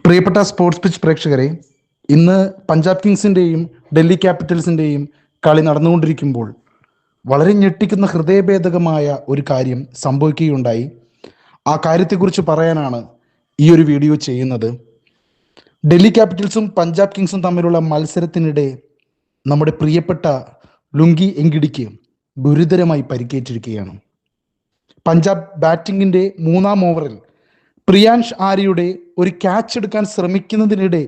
പ്രിയപ്പെട്ട sports pitch പ്രേക്ഷകരെ, ഇന്ന് പഞ്ചാബ് കിങ്സിൻ്റെയും ഡൽഹി ക്യാപിറ്റൽസിൻ്റെയും കളി നടന്നുകൊണ്ടിരിക്കുമ്പോൾ വളരെ ഞെട്ടിക്കുന്ന ഹൃദയഭേദകമായ ഒരു കാര്യം സംഭവിക്കുകയുണ്ടായി. ആ കാര്യത്തെക്കുറിച്ച് പറയാനാണ് ഈ ഒരു വീഡിയോ ചെയ്യുന്നത്. ഡൽഹി ക്യാപിറ്റൽസും പഞ്ചാബ് കിങ്സും തമ്മിലുള്ള മത്സരത്തിനിടെ നമ്മുടെ പ്രിയപ്പെട്ട ലുങ്കി എങ്കിഡിക്ക് ഗുരുതരമായി പരിക്കേറ്റിരിക്കുകയാണ്. പഞ്ചാബ് ബാറ്റിങ്ങിൻ്റെ 3-ാം ഓവറിൽ പ്രിയാൻഷ് ആര്യയുടെ ഒരു ക്യാച്ച് എടുക്കാൻ ശ്രമിക്കുന്നതിനിടെ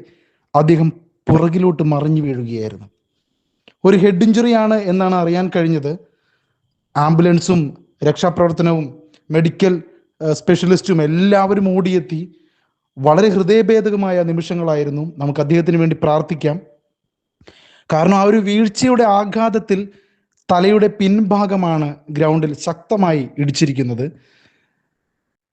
അദ്ദേഹം പുറകിലോട്ട് മറിഞ്ഞു വീഴുകയായിരുന്നു. ഒരു ഹെഡ് ഇഞ്ചുറിയാണ് എന്നാണ് അറിയാൻ കഴിഞ്ഞത്. ആംബുലൻസും രക്ഷാപ്രവർത്തനവും മെഡിക്കൽ സ്പെഷ്യലിസ്റ്റും എല്ലാവരും ഓടിയെത്തി. വളരെ ഹൃദയഭേദകമായ നിമിഷങ്ങളായിരുന്നു. നമുക്ക് അദ്ദേഹത്തിന് വേണ്ടി പ്രാർത്ഥിക്കാം. കാരണം ആ ഒരു വീഴ്ചയുടെ ആഘാതത്തിൽ തലയുടെ പിൻഭാഗമാണ് ഗ്രൗണ്ടിൽ ശക്തമായി ഇടിച്ചിരിക്കുന്നത്.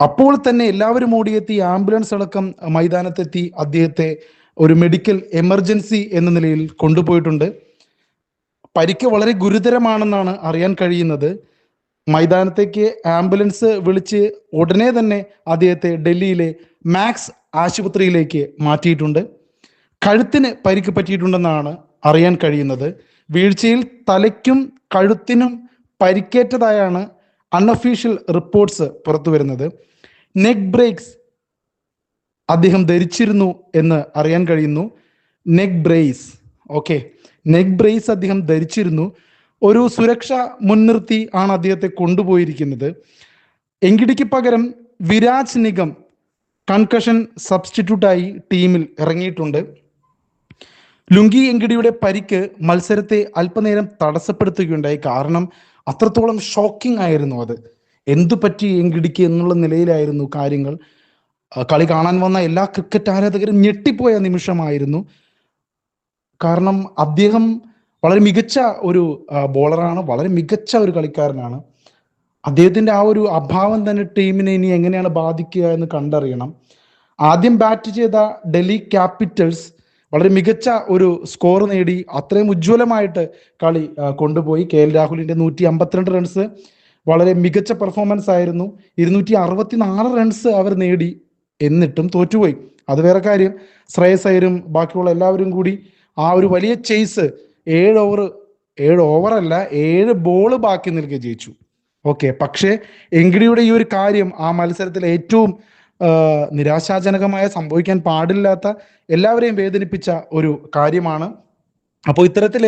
അപ്പോൾ തന്നെ എല്ലാവരും ഓടിയെത്തി, ആംബുലൻസ് അടക്കം മൈതാനത്തെത്തി അദ്ദേഹത്തെ ഒരു മെഡിക്കൽ എമർജൻസി എന്ന നിലയിൽ കൊണ്ടുപോയിട്ടുണ്ട്. പരിക്ക് വളരെ ഗുരുതരമാണെന്നാണ് അറിയാൻ കഴിയുന്നത്. മൈതാനത്തേക്ക് ആംബുലൻസ് വിളിച്ച് ഉടനെ തന്നെ അദ്ദേഹത്തെ ഡൽഹിയിലെ മാക്സ് ആശുപത്രിയിലേക്ക് മാറ്റിയിട്ടുണ്ട്. കഴുത്തിന് പരിക്ക് പറ്റിയിട്ടുണ്ടെന്നാണ് അറിയാൻ കഴിയുന്നത്. വീഴ്ചയിൽ തലയ്ക്കും കഴുത്തിനും പരിക്കേറ്റതായാണ് അൺഒഫീഷ്യൽ റിപ്പോർട്ട്സ് പുറത്തു വരുന്നത്. നെക്ക് ബ്രേക്സ് അദ്ദേഹം ധരിച്ചിരുന്നു എന്ന് അറിയാൻ കഴിയുന്നു. നെക്ക് ബ്രേസ് അദ്ദേഹം ധരിച്ചിരുന്നു. ഒരു സുരക്ഷ മുൻനിർത്തി ആണ് അദ്ദേഹത്തെ കൊണ്ടുപോയിരിക്കുന്നത്. എങ്കിഡിക്ക് പകരം വിരാജ് നിഗം കൺകഷൻ സബ്സ്റ്റിറ്റ്യൂട്ടായി ടീമിൽ ഇറങ്ങിയിട്ടുണ്ട്. ലുങ്കി എങ്കിഡിയുടെ പരിക്ക് മത്സരത്തെ അല്പനേരം തടസ്സപ്പെടുത്തുകയുണ്ടായി. കാരണം അത്രത്തോളം ഷോക്കിംഗ് ആയിരുന്നു അത്. എന്തു പറ്റി എങ്കിഡിക്ക് എന്നുള്ള നിലയിലായിരുന്നു കാര്യങ്ങൾ. കളി കാണാൻ വന്ന എല്ലാ ക്രിക്കറ്റ് ആരാധകരും ഞെട്ടിപ്പോയ നിമിഷമായിരുന്നു. കാരണം അദ്ദേഹം വളരെ മികച്ച ഒരു ബോളറാണ്, വളരെ മികച്ച ഒരു കളിക്കാരനാണ്. അദ്ദേഹത്തിൻ്റെ ആ ഒരു അഭാവം തന്നെ ടീമിനെ ഇനി എങ്ങനെയാണ് ബാധിക്കുക എന്ന് കണ്ടറിയണം. ആദ്യം ബാറ്റ് ചെയ്ത ഡൽഹി ക്യാപിറ്റൽസ് വളരെ മികച്ച ഒരു സ്കോർ നേടി, അത്രയും ഉജ്ജ്വലമായിട്ട് കളി കൊണ്ടുപോയി. KL രാഹുലിൻ്റെ 152 റൺസ് വളരെ മികച്ച പെർഫോമൻസ് ആയിരുന്നു. 264 റൺസ് അവർ നേടി, എന്നിട്ടും തോറ്റുപോയി. അത് വേറെ കാര്യം. ശ്രേയസ് അയ്യരും ബാക്കിയുള്ള എല്ലാവരും കൂടി ആ ഒരു വലിയ ചേസ് 7 ബോള് ബാക്കി നിൽക്കെ ജയിച്ചു. പക്ഷേ എങ്കിഡിയുടെ ഈ ഒരു കാര്യം ആ മത്സരത്തിൽ ഏറ്റവും നിരാശാജനകമായ, സംഭവിക്കാൻ പാടില്ലാത്ത, എല്ലാവരെയും വേദനിപ്പിച്ച ഒരു കാര്യമാണ്. അപ്പോൾ ഇത്തരത്തിൽ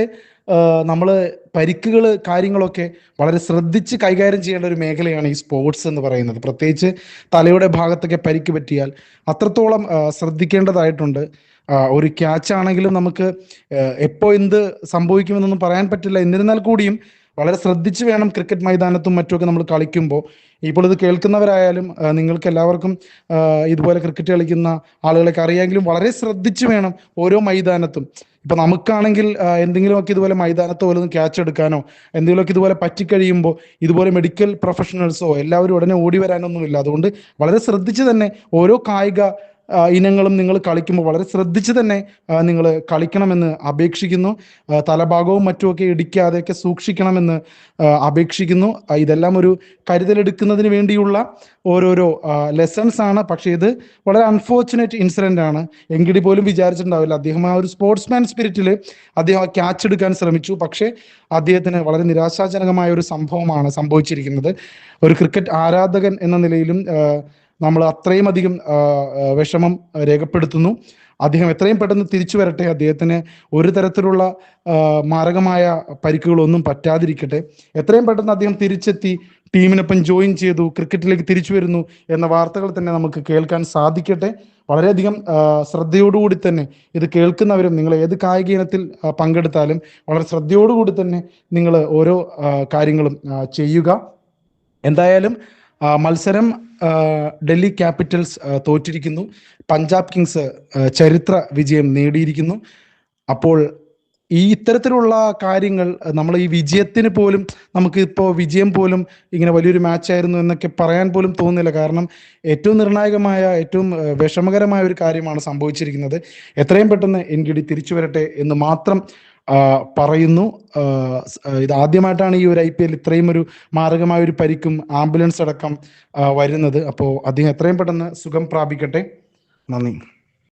നമ്മൾ പരിക്കുകൾ കാര്യങ്ങളൊക്കെ വളരെ ശ്രദ്ധിച്ച് കൈകാര്യം ചെയ്യേണ്ട ഒരു മേഖലയാണ് ഈ സ്പോർട്സ് എന്ന് പറയുന്നത്. പ്രത്യേകിച്ച് തലയുടെ ഭാഗത്തൊക്കെ പരിക്ക് പറ്റിയാൽ അത്രത്തോളം ശ്രദ്ധിക്കേണ്ടതായിട്ടുണ്ട്. ഒരു ക്യാച്ച് ആണെങ്കിലും നമുക്ക് എപ്പോൾ എന്ത് സംഭവിക്കുമെന്നൊന്നും പറയാൻ പറ്റില്ല. എന്നിരുന്നാൽ കൂടിയും വളരെ ശ്രദ്ധിച്ച് വേണം ക്രിക്കറ്റ് മൈതാനത്തും മറ്റുമൊക്കെ നമ്മൾ കളിക്കുമ്പോൾ. ഇപ്പോൾ ഇത് കേൾക്കുന്നവരായാലും നിങ്ങൾക്ക് എല്ലാവർക്കും ഇതുപോലെ ക്രിക്കറ്റ് കളിക്കുന്ന ആളുകളൊക്കെ അറിയാമെങ്കിലും വളരെ ശ്രദ്ധിച്ച് വേണം ഓരോ മൈതാനത്തും. ഇപ്പം നമുക്കാണെങ്കിൽ എന്തെങ്കിലുമൊക്കെ ഇതുപോലെ മൈതാനത്തോ വല്ലതും ക്യാച്ച് എടുക്കാനോ എന്തെങ്കിലുമൊക്കെ ഇതുപോലെ പറ്റിക്കഴിയുമ്പോൾ ഇതുപോലെ മെഡിക്കൽ പ്രൊഫഷണൽസോ എല്ലാവരും ഉടനെ ഓടി വരാനൊന്നുമില്ല. അതുകൊണ്ട് വളരെ ശ്രദ്ധിച്ച് തന്നെ ഓരോ കായിക ഇനങ്ങളും നിങ്ങൾ കളിക്കുമ്പോൾ വളരെ ശ്രദ്ധിച്ച് തന്നെ നിങ്ങൾ കളിക്കണമെന്ന് അപേക്ഷിക്കുന്നു. തലഭാഗവും മറ്റുമൊക്കെ ഇടിക്കാതെയൊക്കെ സൂക്ഷിക്കണമെന്ന് അപേക്ഷിക്കുന്നു. ഇതെല്ലാം ഒരു കരുതലെടുക്കുന്നതിന് വേണ്ടിയുള്ള ഓരോരോ ലെസൺസ് ആണ്. പക്ഷേ ഇത് വളരെ അൺഫോർച്ചുനേറ്റ് ഇൻസിഡൻ്റ് ആണ്. എങ്കിഡി പോലും വിചാരിച്ചിട്ടുണ്ടാവില്ല. അദ്ദേഹം ആ ഒരു സ്പോർട്സ്മാൻ സ്പിരിറ്റിൽ അദ്ദേഹം ആ ക്യാച്ച് എടുക്കാൻ ശ്രമിച്ചു. പക്ഷേ അദ്ദേഹത്തിന് വളരെ നിരാശാജനകമായ ഒരു സംഭവമാണ് സംഭവിച്ചിരിക്കുന്നത്. ഒരു ക്രിക്കറ്റ് ആരാധകൻ എന്ന നിലയിലും നമ്മൾ അത്രയും അധികം വിഷമം രേഖപ്പെടുത്തുന്നു. അദ്ദേഹം എത്രയും പെട്ടെന്ന് തിരിച്ചു വരട്ടെ. അദ്ദേഹത്തിന് ഒരു തരത്തിലുള്ള മാരകമായ പരിക്കുകളൊന്നും പറ്റാതിരിക്കട്ടെ. എത്രയും പെട്ടെന്ന് അദ്ദേഹം തിരിച്ചെത്തി ടീമിനൊപ്പം ജോയിൻ ചെയ്തു, ക്രിക്കറ്റിലേക്ക് തിരിച്ചു വരുന്നു എന്ന വാർത്തകൾ തന്നെ നമുക്ക് കേൾക്കാൻ സാധിക്കട്ടെ. വളരെയധികം ശ്രദ്ധയോടുകൂടി തന്നെ ഇത് കേൾക്കുന്നവരും, നിങ്ങൾ ഏത് കായിക ഇനത്തിൽ പങ്കെടുത്താലും വളരെ ശ്രദ്ധയോടുകൂടി തന്നെ നിങ്ങൾ ഓരോ കാര്യങ്ങളും ചെയ്യുക. എന്തായാലും മത്സരം ഡൽഹി ക്യാപിറ്റൽസ് തോറ്റിരിക്കുന്നു. പഞ്ചാബ് കിങ്സ് ചരിത്ര വിജയം നേടിയിരിക്കുന്നു. അപ്പോൾ ഈ ഇത്തരത്തിലുള്ള കാര്യങ്ങൾ നമ്മൾ ഈ വിജയത്തിന് പോലും, നമുക്ക് ഇപ്പോൾ വിജയം പോലും ഇങ്ങനെ വലിയൊരു മാച്ചായിരുന്നു എന്നൊക്കെ പറയാൻ പോലും തോന്നുന്നില്ല. കാരണം ഏറ്റവും നിർണായകമായ, ഏറ്റവും വിഷമകരമായ ഒരു കാര്യമാണ് സംഭവിച്ചിരിക്കുന്നത്. എത്രയും പെട്ടെന്ന് എങ്കിഡി തിരിച്ചു വരട്ടെ എന്ന് മാത്രം പറയുന്നു. ഇത് ആദ്യമായിട്ടാണ് ഈ ഒരു IPL ഇത്രയും ഒരു മാരകമായ ഒരു പരിക്കും ആംബുലൻസ് അടക്കം വരുന്നത്. അപ്പോൾ അദ്ദേഹം എത്രയും പെട്ടെന്ന് സുഖം പ്രാപിക്കട്ടെ. നന്ദി.